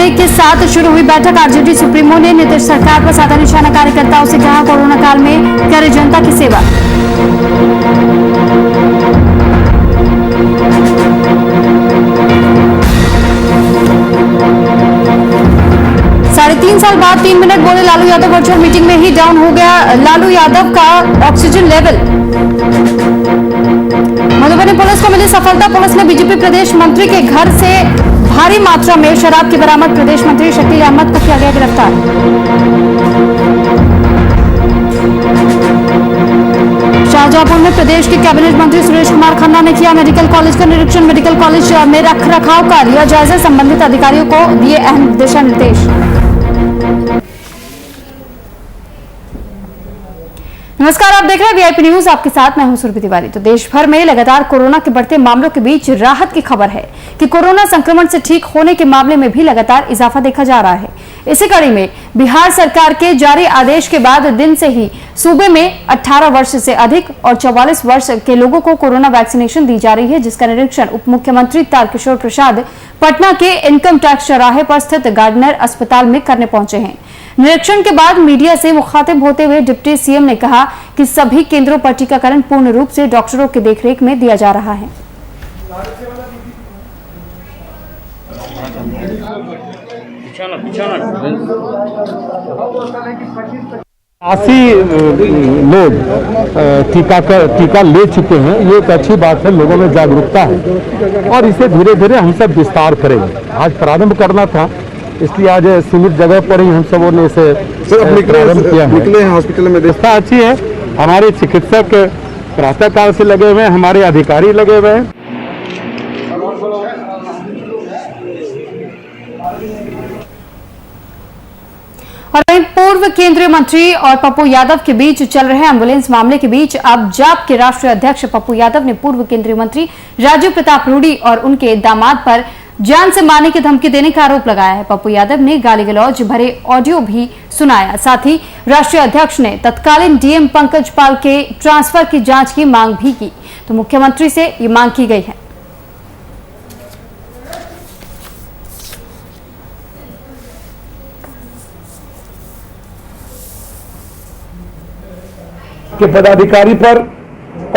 होने के साथ शुरू हुई बैठक। आरजेडी सुप्रीमो ने नीतीश सरकार पर साधा निशाना। कार्यकर्ताओं से कहा कोरोना काल में करे जनता की सेवा। 3.5 साल बाद 3 मिनट बोले लालू यादव। वर्चुअल मीटिंग में ही डाउन हो गया लालू यादव का ऑक्सीजन लेवल। मधुबनी पुलिस को मिली सफलता। पुलिस ने बीजेपी प्रदेश मंत्री के घर से भारी मात्रा में शराब की बरामद। प्रदेश मंत्री शकील अहमद को किया गया गिरफ्तार। शाहजहांपुर में प्रदेश के कैबिनेट मंत्री सुरेश कुमार खन्ना ने किया मेडिकल कॉलेज का निरीक्षण। मेडिकल कॉलेज में रखरखाव का लिया जायजा। संबंधित अधिकारियों को दिए अहम दिशा निर्देश। नमस्कार, आप देख रहे हैं वीआईपी न्यूज। आपके साथ मैं हूं सुरभि तिवारी। तो देश भर में लगातार कोरोना के बढ़ते मामलों के बीच राहत की खबर है कि कोरोना संक्रमण से ठीक होने के मामले में भी लगातार इजाफा देखा जा रहा है। इसी कड़ी में बिहार सरकार के जारी आदेश के बाद दिन से ही सूबे में 18 वर्ष से अधिक और 44 वर्ष के लोगों को कोरोना वैक्सीनेशन दी जा रही है, जिसका निरीक्षण उप मुख्यमंत्री तारकिशोर प्रसाद पटना के इनकम टैक्स चौराहे पर स्थित गार्डनर अस्पताल में करने पहुंचे हैं। निरीक्षण के बाद मीडिया से मुखातिब होते हुए डिप्टी सीएम ने कहा कि सभी केंद्रों पर टीकाकरण पूर्ण रूप से डॉक्टरों की देखरेख में दिया जा रहा है। 80 लोग टीका ले चुके हैं। ये एक अच्छी बात है, लोगों में जागरूकता है और इसे धीरे धीरे हम सब विस्तार करेंगे। आज प्रारंभ करना था, इसलिए आज सीमित जगह पर ही हम सबों ने इसे प्रारंभ किया है। निकले हैं हॉस्पिटल में, व्यवस्था अच्छी है। हमारे चिकित्सक प्रातः काल से लगे हुए हैं, हमारे अधिकारी लगे हुए हैं। और वहीं पूर्व केंद्रीय मंत्री और पप्पू यादव के बीच चल रहे एम्बुलेंस मामले के बीच अब जाप के राष्ट्रीय अध्यक्ष पप्पू यादव ने पूर्व केंद्रीय मंत्री राजीव प्रताप रूडी और उनके दामाद पर जान से मारने की धमकी देने का आरोप लगाया है। पप्पू यादव ने गाली गलौज भरे ऑडियो भी सुनाया। साथ ही राष्ट्रीय अध्यक्ष ने तत्कालीन डीएम पंकज पाल के ट्रांसफर की जांच की मांग भी की। तो मुख्यमंत्री से ये मांग की गई है। के पदाधिकारी पर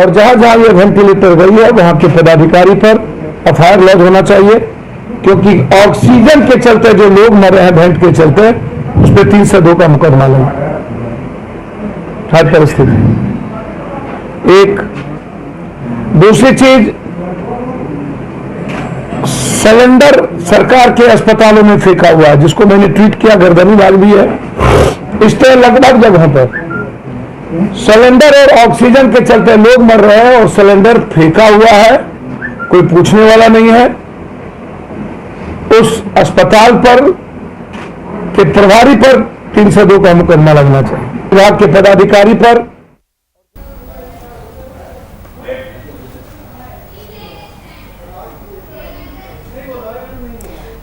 और जहां जहां ये वेंटिलेटर गई है वहां के पदाधिकारी पर एफआईआर लॉन्च होना चाहिए, क्योंकि ऑक्सीजन के चलते जो लोग मरे हैं वेंट के चलते, उस पर 302 का मुकदमा लगा। हर परिस्थिति। एक दूसरी चीज, सिलेंडर सरकार के अस्पतालों में फेंका हुआ है, जिसको मैंने ट्वीट किया, गर्दनी लाल भी है। इस तरह लगभग जगहों पर सिलेंडर और ऑक्सीजन के चलते लोग मर रहे हैं और सिलेंडर फेंका हुआ है, कोई पूछने वाला नहीं है। उस अस्पताल पर के प्रभारी पर 302 का मुकदमा लगना चाहिए। विभाग के पदाधिकारी पर।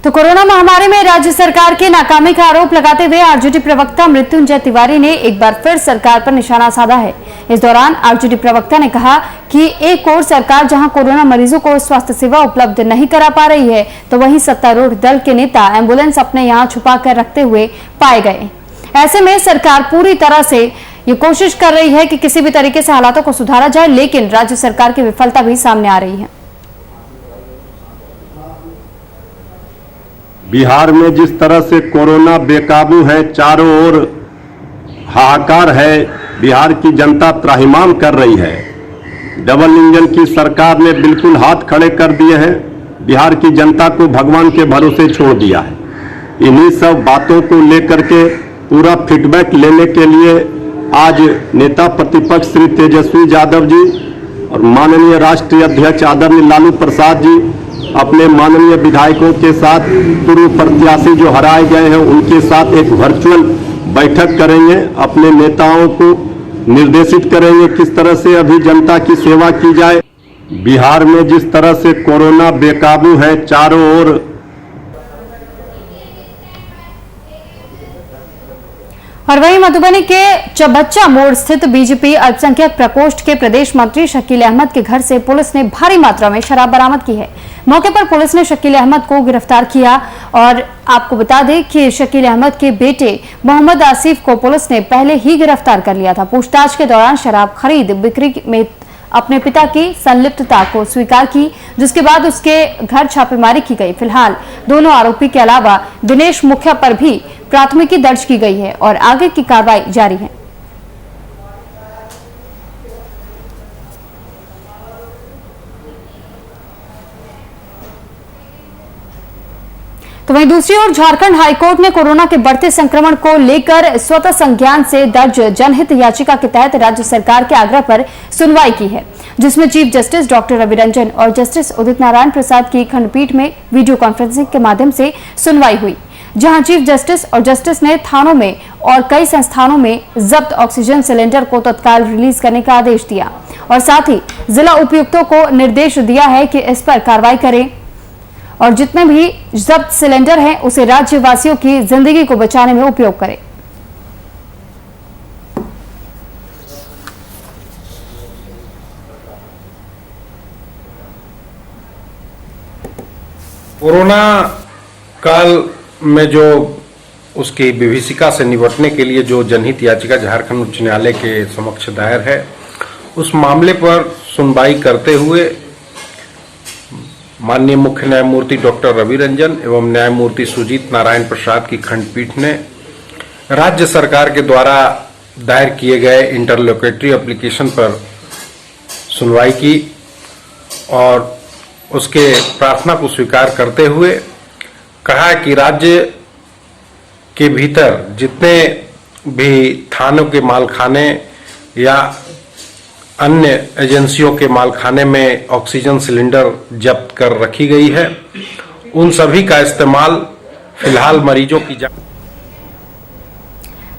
तो कोरोना महामारी में राज्य सरकार के नाकामी का आरोप लगाते हुए आरजेडी प्रवक्ता मृत्युंजय तिवारी ने एक बार फिर सरकार पर निशाना साधा है। इस दौरान आरजेडी प्रवक्ता ने कहा कि एक और सरकार जहां कोरोना मरीजों को स्वास्थ्य सेवा उपलब्ध नहीं करा पा रही है, तो वहीं सत्तारूढ़ दल के नेता एम्बुलेंस अपने यहां छुपा कर रखते हुए पाए गए। ऐसे में सरकार पूरी तरह से ये कोशिश कर रही है कि किसी भी तरीके से हालातों को सुधारा जाए, लेकिन राज्य सरकार की विफलता भी सामने आ रही है। बिहार में जिस तरह से कोरोना बेकाबू है, चारों ओर हाहाकार है, बिहार की जनता त्राहिमाम कर रही है। डबल इंजन की सरकार ने बिल्कुल हाथ खड़े कर दिए हैं, बिहार की जनता को भगवान के भरोसे छोड़ दिया है। इन्हीं सब बातों को लेकर के पूरा फीडबैक लेने के लिए आज नेता प्रतिपक्ष श्री तेजस्वी यादव जी और माननीय राष्ट्रीय अध्यक्ष आदरणीय लालू प्रसाद जी अपने माननीय विधायकों के साथ, पूर्व प्रत्याशी जो हराए गए हैं उनके साथ एक वर्चुअल बैठक करेंगे। अपने नेताओं को निर्देशित करेंगे किस तरह से अभी जनता की सेवा की जाए। बिहार में जिस तरह से कोरोना बेकाबू है, चारों ओर। और वहीं मधुबनी के चबच्चा मोड़ स्थित बीजेपी अल्पसंख्यक प्रकोष्ठ के प्रदेश मंत्री शकील अहमद के घर से पुलिस ने भारी मात्रा में शराब बरामद की है। मौके पर पुलिस ने शकील अहमद को गिरफ्तार किया और आपको बता दें कि शकील अहमद के बेटे मोहम्मद आसिफ को पुलिस ने पहले ही गिरफ्तार कर लिया था। पूछताछ के दौरान शराब खरीद बिक्री में अपने पिता की संलिप्तता को स्वीकार की, जिसके बाद उसके घर छापेमारी की गई। फिलहाल दोनों आरोपी के अलावा दिनेश मुखिया पर भी प्राथमिकी दर्ज की गई है और आगे की कार्रवाई जारी है। तो वहीं दूसरी ओर झारखंड हाईकोर्ट ने कोरोना के बढ़ते संक्रमण को लेकर स्वतः संज्ञान से दर्ज जनहित याचिका के तहत राज्य सरकार के आग्रह पर सुनवाई की है, जिसमें chief justice doctor Ravi Ranjan और जस्टिस उदित नारायण प्रसाद की खंडपीठ में वीडियो कॉन्फ्रेंसिंग के माध्यम से सुनवाई हुई, जहां चीफ जस्टिस और जस्टिस ने थानों में और कई संस्थानों में जब्त ऑक्सीजन सिलेंडर को तत्काल रिलीज करने का आदेश दिया और साथ ही जिला उपायुक्तों को निर्देश दिया है कि इस पर कार्रवाई करें और जितने भी जब्त सिलेंडर हैं उसे राज्यवासियों की जिंदगी को बचाने में उपयोग करें। कोरोना काल में जो उसकी विभीषिका से निपटने के लिए जो जनहित याचिका झारखंड उच्च न्यायालय के समक्ष दायर है, उस मामले पर सुनवाई करते हुए माननीय मुख्य न्यायमूर्ति डॉक्टर रवि रंजन एवं न्यायमूर्ति सुजीत नारायण प्रसाद की खंडपीठ ने राज्य सरकार के द्वारा दायर किए गए इंटरलोकेटरी एप्लीकेशन पर सुनवाई की और उसके प्रार्थना को स्वीकार करते हुए कहा कि राज्य के भीतर जितने भी थानों के मालखाने या अन्य एजेंसियों के मालखाने में ऑक्सीजन सिलेंडर जब्त कर रखी गई है, उन सभी का इस्तेमाल फिलहाल मरीजों की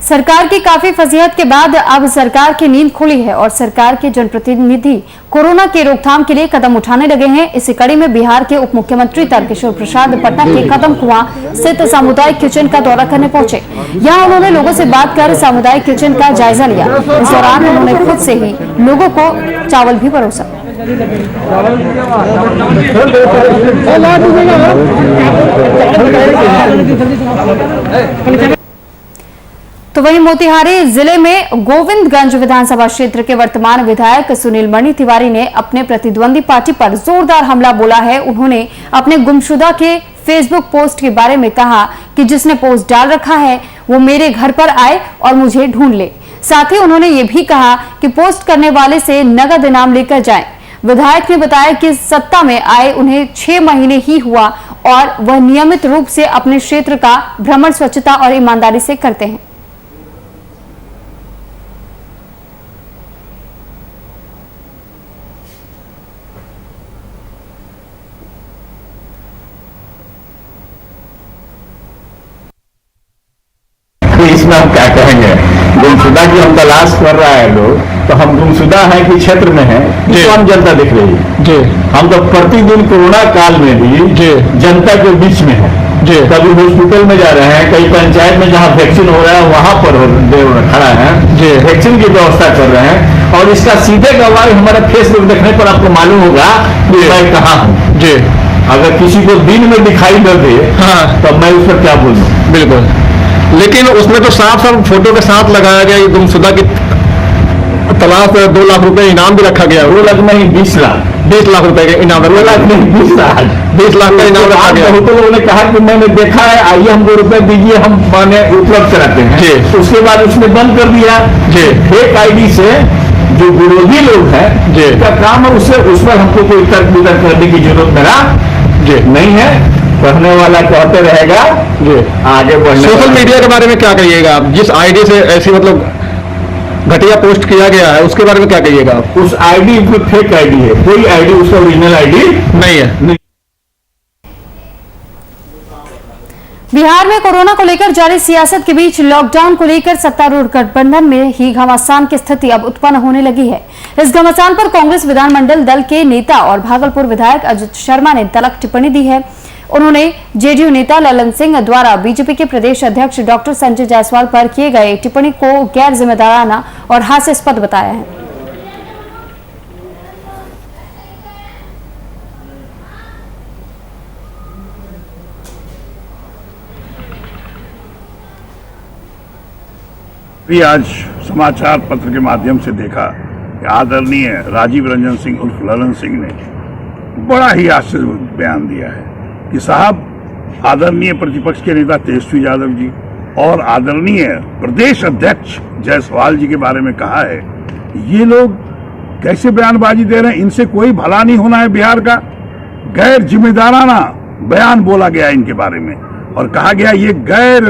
सरकार की काफी फजीहत के बाद अब सरकार की नींद खुली है और सरकार के जनप्रतिनिधि कोरोना की रोकथाम के लिए कदम उठाने लगे हैं। इसी कड़ी में बिहार के उप मुख्यमंत्री तारकिशोर प्रसाद पटना के कदम कुआं स्थित सामुदायिक किचन का दौरा करने पहुंचे। यहां उन्होंने लोगों से बात कर सामुदायिक किचन का जायजा लिया। इस दौरान उन्होंने खुद से ही लोगों को चावल भी परोसा। तो वहीं मोतिहारी जिले में गोविंदगंज विधानसभा क्षेत्र के वर्तमान विधायक सुनील मणि तिवारी ने अपने प्रतिद्वंदी पार्टी पर जोरदार हमला बोला है। उन्होंने अपने गुमशुदा के फेसबुक पोस्ट के बारे में कहा कि जिसने पोस्ट डाल रखा है वो मेरे घर पर आए और मुझे ढूंढ ले। साथ ही उन्होंने ये भी कहा कि पोस्ट करने वाले से नगद इनाम लेकर जाएं। विधायक ने बताया कि सत्ता में आए उन्हें 6 महीने ही हुआ और वह नियमित रूप से अपने क्षेत्र का भ्रमण स्वच्छता और ईमानदारी से करते हैं। इसमें हम क्या कहेंगे, गुमशुदा की हम तलाश कर रहा है लोग, तो हम गुमशुदा है कि क्षेत्र में है तो हम जनता दिख रही है जी। हम तो प्रतिदिन कोरोना काल में भी जी जनता के बीच में है जी। कभी हॉस्पिटल में जा रहे हैं, कई पंचायत में जहाँ वैक्सीन हो रहा है वहां पर खड़ा है जी, वैक्सीन की व्यवस्था कर रहे हैं। और इसका सीधे गवाही हमारे फेसबुक देखने पर आपको मालूम होगा कि मैं कहाँ हूँ जी। अगर किसी को दिन में दिखाई न दे हाँ तो मैं उस पर क्या बोलूँ। बिल्कुल, लेकिन उसमें तो साफ साफ फोटो के साथ लगाया गया गुमशुदा की तलाश 2 लाख रुपए इनाम भी रखा गया। 2 लाख नहीं 20 लाख 20 लाख रुपए का इनाम। 2 लाख नहीं 20 लाख 20 लाख का इनाम रखा गया। बहुत लोगों ने कहा कि मैंने देखा है, आइए हमको रुपए दीजिए, हम माने उपलब्ध कराते हैं जी। उसके बाद उसने बंद कर दिया जी। फेक आईडी से जो विरोधी लोग हैं जी का काम है, उससे उस पर हमको कोई तर्क वितर्क करने की जरूरत मेरा जी नहीं है। पढ़ने वाला कहते रहेगा जी आगे बढ़ने। सोशल मीडिया के बारे में क्या कहिएगा आप? जिस आईडी से ऐसी मतलब घटिया पोस्ट किया गया है उसके बारे में क्या कहिएगा आप? उस आईडी में फेक आईडी है, कोई आईडी उसका ओरिजिनल आईडी नहीं है। नहीं। बिहार में कोरोना को लेकर जारी सियासत के बीच लॉकडाउन को लेकर सत्तारूढ़ गठबंधन में ही घमासान की स्थिति अब उत्पन्न होने लगी है। इस घमासान पर कांग्रेस विधानमंडल दल के नेता और भागलपुर विधायक अजित शर्मा ने तल्ख टिप्पणी दी है। उन्होंने जेडीयू नेता ललन सिंह द्वारा बीजेपी के प्रदेश अध्यक्ष डॉक्टर संजय जायसवाल पर किए गए टिप्पणी को गैर जिम्मेदाराना और हास्यास्पद बताया है। भी आज समाचार पत्र के माध्यम से देखा कि आदरणीय राजीव रंजन सिंह उर्फ ललन सिंह ने बड़ा ही आश्चर्य बयान दिया है कि साहब आदरणीय प्रतिपक्ष के नेता तेजस्वी यादव जी और आदरणीय प्रदेश अध्यक्ष जायसवाल जी के बारे में कहा है, ये लोग कैसे बयानबाजी दे रहे हैं, इनसे कोई भला नहीं होना है बिहार का। गैर जिम्मेदाराना बयान बोला गया इनके बारे में और कहा गया ये गैर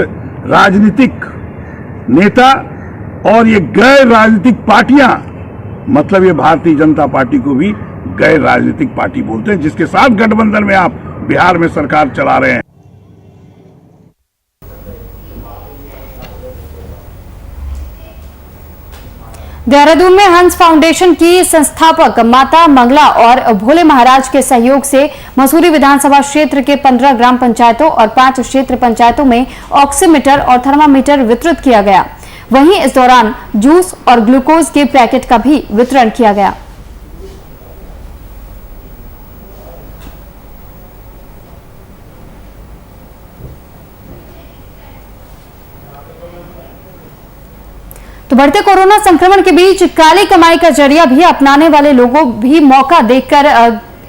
राजनीतिक नेता और ये गैर राजनीतिक पार्टियां, मतलब ये भारतीय जनता पार्टी को भी गैर राजनीतिक पार्टी बोलते हैं, जिसके साथ गठबंधन में आप बिहार में सरकार चला रहे हैं। देहरादून में हंस फाउंडेशन की संस्थापक माता मंगला और भोले महाराज के सहयोग से मसूरी विधानसभा क्षेत्र के 15 ग्राम पंचायतों और 5 क्षेत्र पंचायतों में ऑक्सीमीटर और थर्मामीटर वितरित किया गया। वहीं इस दौरान जूस और ग्लूकोज के पैकेट का भी वितरण किया गया। तो बढ़ते कोरोना संक्रमण के बीच काली कमाई का जरिया भी अपनाने वाले लोगों भी मौका देखकर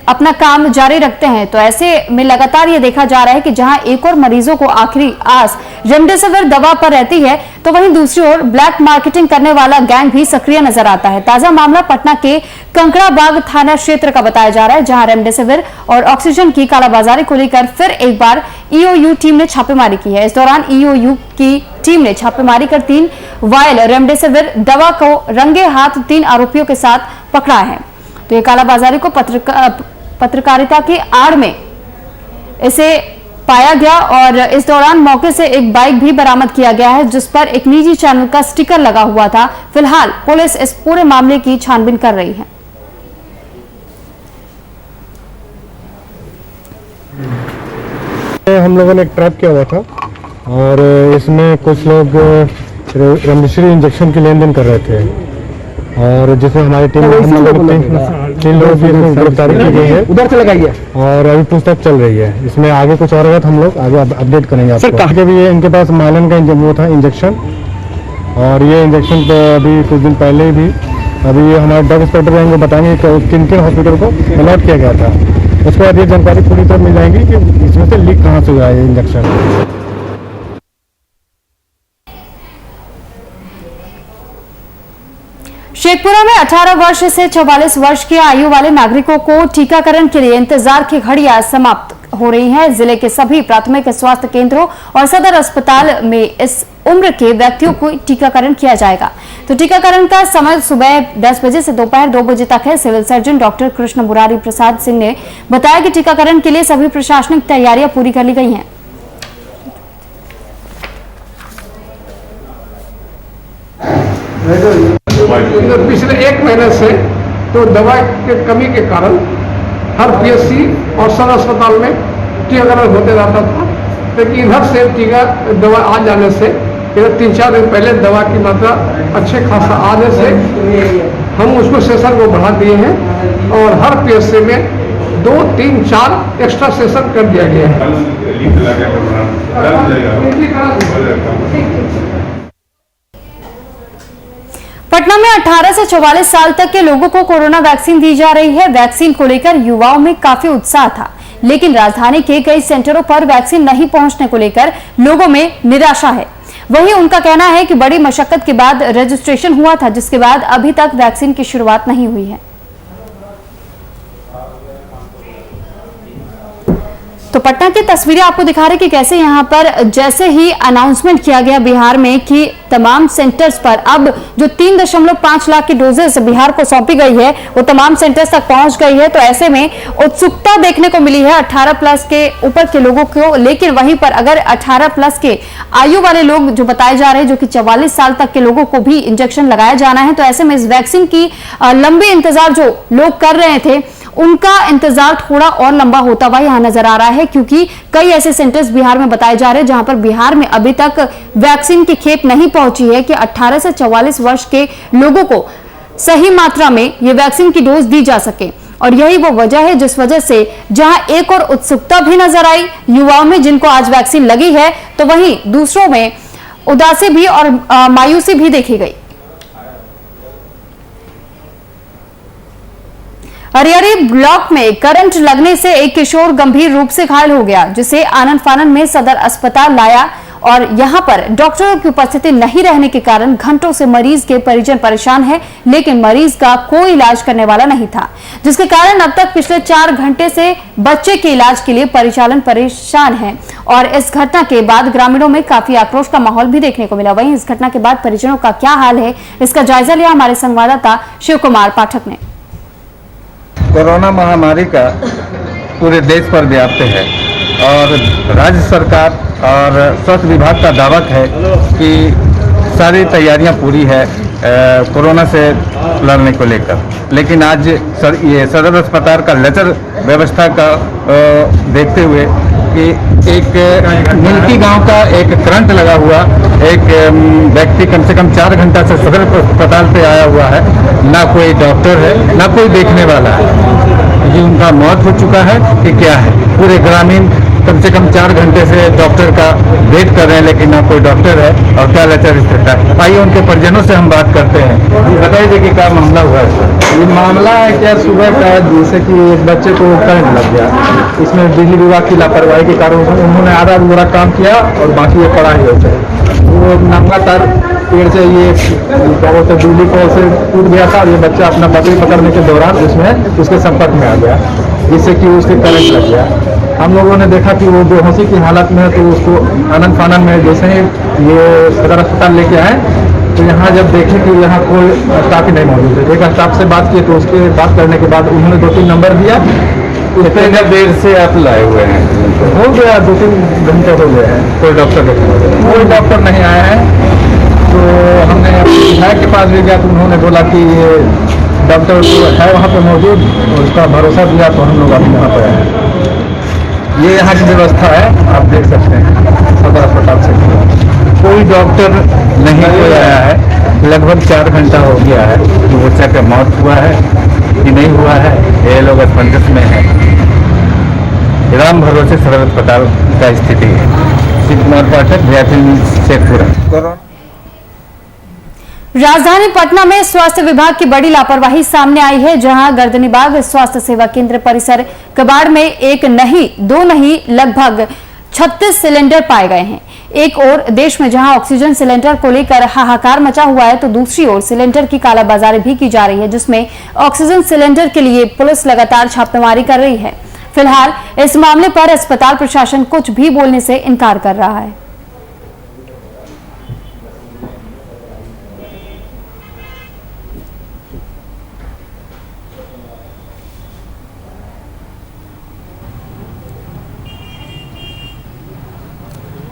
अपना काम जारी रखते हैं। तो ऐसे में लगातार ये देखा जा रहा है कि जहां एक और मरीजों को आखिरी आस रेमडेसिविर दवा पर रहती है, तो वहीं दूसरी ओर ब्लैक मार्केटिंग करने वाला गैंग भी सक्रिय नजर आता है। ताजा मामला पटना के कंकड़ाबाग थाना क्षेत्र का बताया जा रहा है, जहां रेमडेसिविर और ऑक्सीजन की कालाबाजारी को लेकर फिर एक बार ईओयू टीम ने छापेमारी की है। इस दौरान ईओयू की टीम ने छापेमारी कर 3 वायल रेमडेसिविर दवा को रंगे हाथ 3 आरोपियों के साथ पकड़ा है। तो ये कालाबाजारी को पत्रकारिता की आड़ में इसे पाया गया और इस दौरान मौके से एक बाइक भी बरामद किया गया है, जिस पर एक निजी चैनल का स्टिकर लगा हुआ था। फिलहाल पुलिस इस पूरे मामले की छानबीन कर रही है। हम लोगों ने एक ट्रैप किया हुआ था और इसमें कुछ लोग रेमडेसिविर इंजेक्शन की लेन देन कर रहे थे और जिसमें हमारी टीम तीन लोगों की गिरफ्तारी की गई है। उधर से लगाई है और अभी पूछताछ चल रही है। इसमें आगे कुछ और होगा तो हम लोग आगे अपडेट करेंगे आपको। सर भी ये इनके पास मालन का वो था इंजेक्शन, और ये इंजेक्शन तो अभी कुछ दिन पहले भी अभी हमारे ड्रग इंस्पेक्टर रहेंगे, बताएंगे कि किन हॉस्पिटल को अलॉट किया गया था। उसके बाद ये जानकारी पूरी तरह मिल जाएगी कि इसमें से लीक कहाँ से हुआ है ये इंजेक्शन। शेखपुरा में 18 वर्ष से 44 वर्ष की आयु वाले नागरिकों को टीकाकरण के लिए इंतजार की घड़ियां समाप्त हो रही हैं। जिले के सभी प्राथमिक स्वास्थ्य केंद्रों और सदर अस्पताल में इस उम्र के व्यक्तियों को टीकाकरण किया जाएगा। तो टीकाकरण का समय सुबह 10 बजे से दोपहर 2 बजे तक है। Civil surgeon doctor Krishna Murari Prasad Singh ने बताया कि टीकाकरण के लिए सभी प्रशासनिक तैयारियां पूरी कर ली गई हैं। पिछले 1 महीने से तो दवा के कमी के कारण हर पीएचसी और सदर अस्पताल में टीकाकरण होते रहता था, लेकिन इधर से टीका दवा आ जाने से इधर 3-4 दिन पहले दवा की मात्रा अच्छे खासा आने से हम उसको सेशन को बढ़ा दिए हैं और हर पीएचसी में 2, 3, 4 एक्स्ट्रा सेशन कर दिया गया है। पटना में 18 से 44 साल तक के लोगों को कोरोना वैक्सीन दी जा रही है। वैक्सीन को लेकर युवाओं में काफी उत्साह था, लेकिन राजधानी के कई सेंटरों पर वैक्सीन नहीं पहुंचने को लेकर लोगों में निराशा है। वहीं उनका कहना है कि बड़ी मशक्कत के बाद रजिस्ट्रेशन हुआ था, जिसके बाद अभी तक वैक्सीन की शुरुआत नहीं हुई है। तो पटना की तस्वीरें आपको दिखा रहे कि कैसे यहां पर जैसे ही अनाउंसमेंट किया गया बिहार में कि तमाम सेंटर्स पर अब जो 3.5 लाख की डोजेस बिहार को सौंपी गई है वो तमाम सेंटर्स तक पहुंच गई है। तो ऐसे में उत्सुकता देखने को मिली है 18 प्लस के ऊपर के लोगों को, लेकिन वहीं पर अगर 18 प्लस के आयु वाले लोग जो बताए जा रहे हैं, जो कि 44 साल तक के लोगों को भी इंजेक्शन लगाया जाना है, तो ऐसे में इस वैक्सीन की लंबी इंतजार जो लोग कर रहे थे उनका इंतजार थोड़ा और लंबा होता हुआ यहां नजर आ रहा है, क्योंकि कई ऐसे सेंटर्स बिहार में बताए जा रहे हैं जहां पर बिहार में अभी तक वैक्सीन की खेप नहीं पहुंची है कि 18 से 44 वर्ष के लोगों को सही मात्रा में ये वैक्सीन की डोज दी जा सके। और यही वो वजह है जिस वजह से जहां एक और उत्सुकता भी नजर आई युवाओं में जिनको आज वैक्सीन लगी है, तो वहीं दूसरों में उदासी भी और मायूसी भी देखी गई। अरियरी ब्लॉक में करंट लगने से एक किशोर गंभीर रूप से घायल हो गया, जिसे आनन फानन में सदर अस्पताल लाया और यहां पर डॉक्टरों की उपस्थिति नहीं रहने के कारण घंटों से मरीज के परिजन परेशान हैं, लेकिन मरीज का कोई इलाज करने वाला नहीं था, जिसके कारण अब तक पिछले 4 घंटे से बच्चे के इलाज के लिए परिचालन परेशान है। और इस घटना के बाद ग्रामीणों में काफी आक्रोश का माहौल भी देखने को मिला। वहीं इस घटना के बाद परिजनों का क्या हाल है, इसका जायजा लिया हमारे संवाददाता शिव कुमार पाठक ने। कोरोना महामारी का पूरे देश पर व्याप्त है और राज्य सरकार और स्वास्थ्य विभाग का दावा है कि सारी तैयारियां पूरी है कोरोना से लड़ने को लेकर, लेकिन आज ये सदर अस्पताल का लेजर व्यवस्था का देखते हुए कि एक मिल्की गांव का एक करंट लगा हुआ एक व्यक्ति कम से कम 4 घंटा से सदर अस्पताल पे आया हुआ है, ना कोई डॉक्टर है ना कोई देखने वाला है। ये उनका मौत हो चुका है कि क्या है? पूरे ग्रामीण कम से कम 4 घंटे से डॉक्टर का वेट कर रहे हैं, लेकिन ना कोई डॉक्टर है और क्या लेटर स्थिति है। आइए उनके परिजनों से हम बात करते हैं। बताइए कि क्या मामला हुआ है? ये मामला है क्या, सुबह का है, जैसे कि एक बच्चे को करंट लग गया, इसमें बिजली विभाग की लापरवाही के कारण उन्होंने आधा अधूरा काम किया और बाकी ये पढ़ाई हो जाए। वो लगातार पेड़ से ये क्या बोलते बिजली को से टूट गया था और ये बच्चा अपना बकरी पकड़ने के दौरान उसमें उसके संपर्क में आ गया, जिससे कि उसके करंट लग गया। हम लोगों ने देखा कि वो बेहोशी की हालत में है, तो उसको आनन फानन में जैसे ही ये सदर अस्पताल लेके आए तो यहाँ जब देखे कि यहाँ कोई स्टाफ ही नहीं मौजूद है। एक स्टाफ से बात किए तो उसके बात करने के बाद उन्होंने 2-3 नंबर दिया। कितने देर से आप लाए हुए हैं? हो गया 2-3 घंटे हो गए हैं, कोई डॉक्टर कोई डॉक्टर नहीं आया है। तो हमने विधायक के पास भी गया तो उन्होंने बोला कि ये डॉक्टर है वहाँ पे मौजूद और उसका भरोसा दिया, तो हम लोग अभी यहाँ पर आए हैं। ये यहाँ की व्यवस्था है, आप देख सकते हैं सदर अस्पताल से कोई डॉक्टर नहीं कोई आया है। लगभग 4 घंटा हो गया है कि बच्चा का मौत हुआ है कि नहीं हुआ है, ये लोग असमंजस में है। राम भरोसे सदर अस्पताल का स्थिति है। Shiv Kumar Pathak, VIP news, Sheikhpura. राजधानी पटना में स्वास्थ्य विभाग की बड़ी लापरवाही सामने आई है, जहां गर्दनीबाग स्वास्थ्य सेवा केंद्र परिसर कबाड़ में एक नहीं 2 नहीं लगभग 36 सिलेंडर पाए गए हैं। एक ओर देश में जहां ऑक्सीजन सिलेंडर को लेकर हाहाकार मचा हुआ है, तो दूसरी ओर सिलेंडर की कालाबाजारी भी की जा रही है, जिसमें ऑक्सीजन सिलेंडर के लिए पुलिस लगातार छापेमारी कर रही है। फिलहाल इस मामले पर अस्पताल प्रशासन कुछ भी बोलने से इनकार कर रहा है।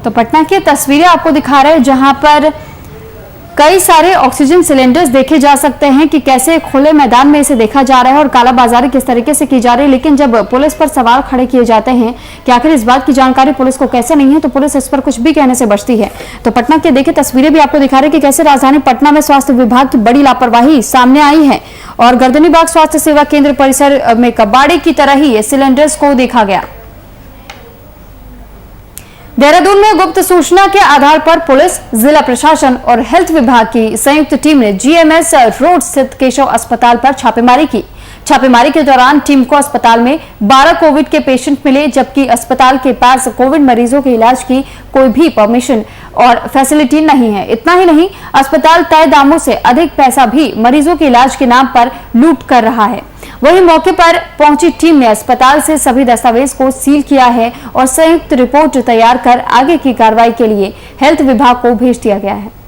तो पटना की तस्वीरें आपको दिखा रहे हैं, जहां पर कई सारे ऑक्सीजन सिलेंडर्स देखे जा सकते हैं कि कैसे खुले मैदान में इसे देखा जा रहा है और कालाबाजारी किस तरीके से की जा रही है। लेकिन जब पुलिस पर सवाल खड़े किए जाते हैं कि आखिर इस बात की जानकारी पुलिस को कैसे नहीं है, तो पुलिस इस पर कुछ भी कहने से बचती है। तो पटना के देखिए तस्वीरें भी आपको दिखा रहे हैं कि कैसे राजधानी पटना में स्वास्थ्य विभाग की बड़ी लापरवाही सामने आई है और गर्दनीबाग स्वास्थ्य सेवा केंद्र परिसर में कबाड़े की तरह ही सिलेंडर्स को देखा गया। देहरादून में गुप्त सूचना के आधार पर पुलिस, जिला प्रशासन और हेल्थ विभाग की संयुक्त टीम ने GMS रोड स्थित केशव अस्पताल पर छापेमारी की। छापेमारी के दौरान टीम को अस्पताल में 12 कोविड के पेशेंट मिले, जबकि अस्पताल के पास कोविड मरीजों के इलाज की कोई भी परमिशन और फैसिलिटी नहीं है। इतना ही नहीं, अस्पताल तय दामों से अधिक पैसा भी मरीजों के इलाज के नाम पर लूट कर रहा है। वहीं मौके पर पहुंची टीम ने अस्पताल से सभी दस्तावेज को सील किया है और संयुक्त रिपोर्ट तैयार कर आगे की कार्रवाई के लिए हेल्थ विभाग को भेज दिया गया है।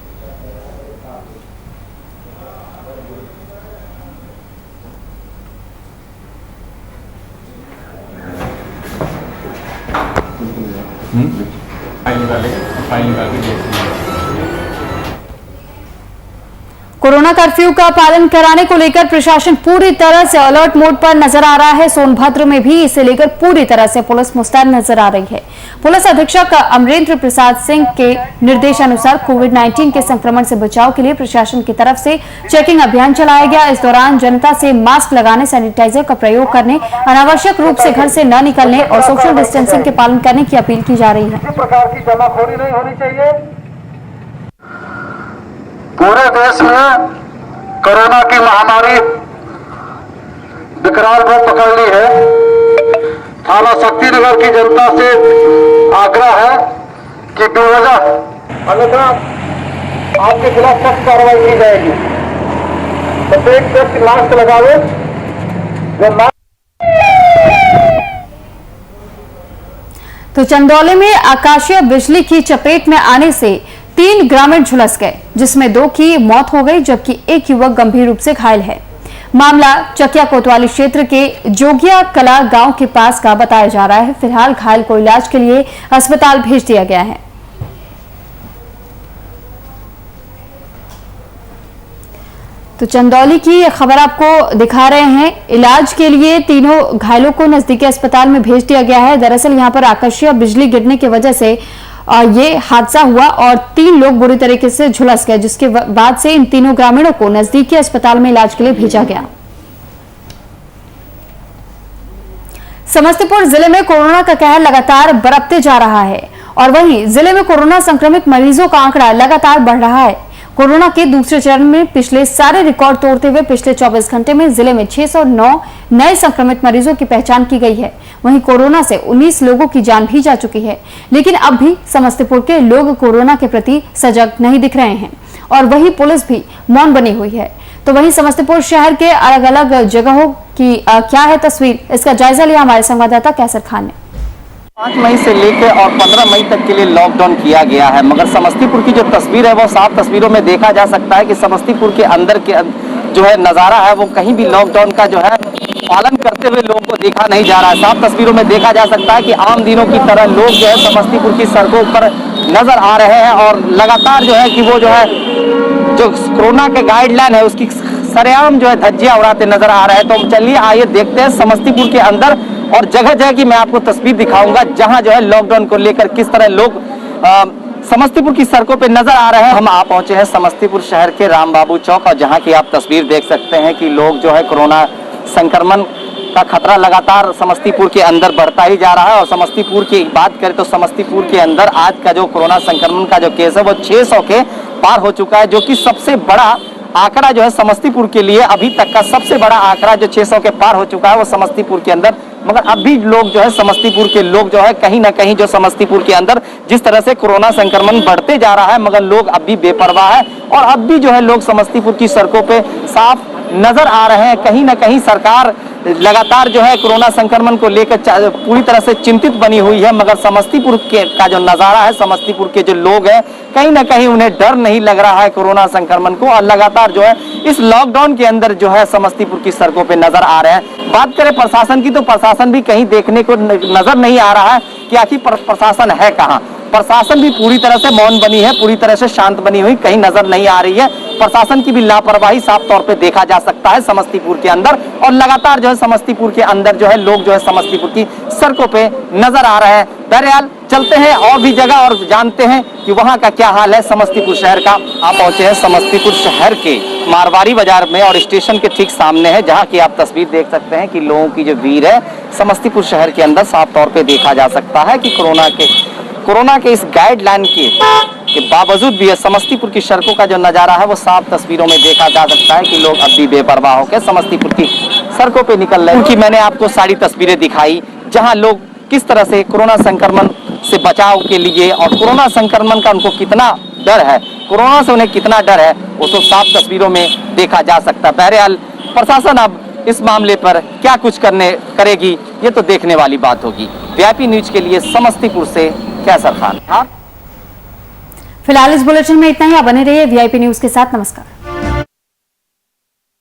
कोरोना कर्फ्यू का पालन कराने को लेकर प्रशासन पूरी तरह से अलर्ट मोड पर नजर आ रहा है। सोनभद्र में भी इसे लेकर पूरी तरह से पुलिस मुस्तैद नजर आ रही है। पुलिस अधीक्षक अमरेंद्र प्रसाद सिंह के निर्देशानुसार कोविड-19 के संक्रमण से बचाव के लिए प्रशासन की तरफ से चेकिंग अभियान चलाया गया। इस दौरान जनता से मास्क लगाने, सैनिटाइजर का प्रयोग करने, अनावश्यक रूप से घर से न निकलने और सोशल डिस्टेंसिंग के पालन करने की अपील की जा रही है। किसी प्रकार की जमाखोरी नहीं होनी चाहिए। पूरे देश में कोरोना की महामारी विकराल रूप पकड़ ली है। थाना शक्तिनगर की जनता से आग्रह है कि बेवजह अन्यथा आपके खिलाफ सख्त कार्रवाई की जाएगी। प्रत्येक व्यक्ति मास्क लगावे। तो चंदौली में आकाशीय बिजली की चपेट में आने से 3 ग्रामीण झुलस गए, जिसमें 2 की मौत हो गई जबकि एक युवक गंभीर रूप से घायल है। मामला चकिया कोतवाली क्षेत्र के जोगिया कला गांव के पास का बताया जा रहा है। फिलहाल घायल को इलाज के लिए अस्पताल भेज दिया गया है। तो चंदौली की यह खबर आपको दिखा रहे हैं। इलाज के लिए तीनों घायलों को नजदीकी अस्पताल में भेज दिया गया है। दरअसल यहां पर आकाशीय बिजली गिरने की वजह से ये हादसा हुआ और 3 लोग बुरी तरीके से झुलस गए, जिसके बाद से इन तीनों ग्रामीणों को नजदीकी अस्पताल में इलाज के लिए भेजा गया। समस्तीपुर जिले में कोरोना का कहर लगातार बरतते जा रहा है और वहीं जिले में कोरोना संक्रमित मरीजों का आंकड़ा लगातार बढ़ रहा है। कोरोना के दूसरे चरण में पिछले सारे रिकॉर्ड तोड़ते हुए पिछले 24 घंटे में जिले में 609 नए संक्रमित मरीजों की पहचान की गई है। वहीं कोरोना से 19 लोगों की जान भी जा चुकी है, लेकिन अब भी समस्तीपुर के लोग कोरोना के प्रति सजग नहीं दिख रहे हैं और वहीं पुलिस भी मौन बनी हुई है। तो वहीं समस्तीपुर शहर के अलग अलग जगहों की क्या है तस्वीर, इसका जायजा लिया हमारे संवाददाता कैसर खान ने। 5 मई से लेकर और 15 मई तक के लिए लॉकडाउन किया गया है, मगर समस्तीपुर की जो तस्वीर है वो साफ तस्वीरों में देखा जा सकता है कि समस्तीपुर के अंदर के जो है नज़ारा है वो कहीं भी लॉकडाउन का जो है पालन करते हुए लोगों को देखा नहीं जा रहा है। साफ तस्वीरों में देखा जा सकता है कि आम दिनों की तरह लोग जो है समस्तीपुर की सड़कों पर नजर आ रहे हैं और लगातार जो है कि वो जो है जो कोरोना के गाइडलाइन है उसकी सरेआम जो है धज्जियां उड़ाते नजर आ रहे हैं। तो चलिए आइए देखते हैं समस्तीपुर के अंदर और जगह जगह की मैं आपको तस्वीर दिखाऊंगा जहां जो है लॉकडाउन को लेकर किस तरह लोग समस्तीपुर की सड़कों पे नजर आ रहे हैं। हम आ पहुंचे हैं समस्तीपुर शहर के राम बाबू चौक और जहां की आप तस्वीर देख सकते हैं कि लोग जो है कोरोना संक्रमण का खतरा लगातार समस्तीपुर के अंदर बढ़ता ही जा रहा है। और समस्तीपुर की बात करें तो समस्तीपुर के अंदर आज का जो कोरोना संक्रमण का जो केस है वो 600 के पार हो चुका है, जो कि सबसे बड़ा आंकड़ा जो है समस्तीपुर के लिए अभी तक का सबसे बड़ा आंकड़ा जो 600 के पार हो चुका है वो समस्तीपुर के अंदर। मगर अब भी लोग जो है समस्तीपुर के लोग जो है कहीं ना कहीं जो समस्तीपुर के अंदर जिस तरह से कोरोना संक्रमण बढ़ते जा रहा है मगर लोग अब भी बेपरवाह है और अब भी जो है लोग समस्तीपुर की सड़कों पे साफ नजर आ रहे हैं। कहीं ना कहीं सरकार लगातार जो है कोरोना संक्रमण को लेकर पूरी तरह से चिंतित बनी हुई है, मगर समस्तीपुर का जो नज़ारा है समस्तीपुर के जो लोग हैं कहीं ना कहीं उन्हें डर नहीं लग रहा है कोरोना संक्रमण को और लगातार जो है इस लॉकडाउन के अंदर जो है समस्तीपुर की सड़कों पे नजर आ रहे हैं। बात करें प्रशासन की तो प्रशासन भी कहीं देखने को नजर नहीं आ रहा है कि आखिर प्रशासन है कहाँ। प्रशासन भी पूरी तरह से मौन बनी है, पूरी तरह से शांत बनी हुई कहीं नजर नहीं आ रही है। प्रशासन की भी लापरवाही साफ तौर पे देखा जा सकता है समस्तीपुर के अंदर और लगातार जो है समस्तीपुर के अंदर जो है लोग जो है समस्तीपुर की सड़कों पे नजर आ रहे हैं। बहरहाल चलते हैं और भी जगह और जानते हैं कि वहां का क्या हाल है समस्तीपुर शहर का। आप पहुंचे हैं समस्तीपुर शहर के मारवाड़ी बाजार में और स्टेशन के ठीक सामने है, जहां की आप तस्वीर देख सकते हैं कि लोगों की जो भीड़ है समस्तीपुर शहर के अंदर साफ तौर पे देखा जा सकता है कि कोरोना के इस गाइडलाइन के बावजूद भी समस्तीपुर की सड़कों का जो नज़ारा है वो साफ तस्वीरों में देखा जा सकता है कि लोग अब भी बेपरवाह होकर समस्तीपुर की सड़कों पे निकल रहे हैं। क्योंकि मैंने आपको सारी तस्वीरें दिखाई जहां लोग किस तरह से कोरोना संक्रमण से बचाव के लिए और कोरोना संक्रमण का उनको कितना डर है, कोरोना से उन्हें कितना डर है वो तो साफ तस्वीरों में देखा जा सकता है। बहरहाल प्रशासन अब इस मामले पर क्या कुछ करेगी ये तो देखने वाली बात होगी। वीआईपी न्यूज के लिए समस्तीपुर से कैसर खान। फिलहाल इस बुलेटिन में इतना ही। आप बने रहिए वीआईपी न्यूज के साथ। नमस्कार।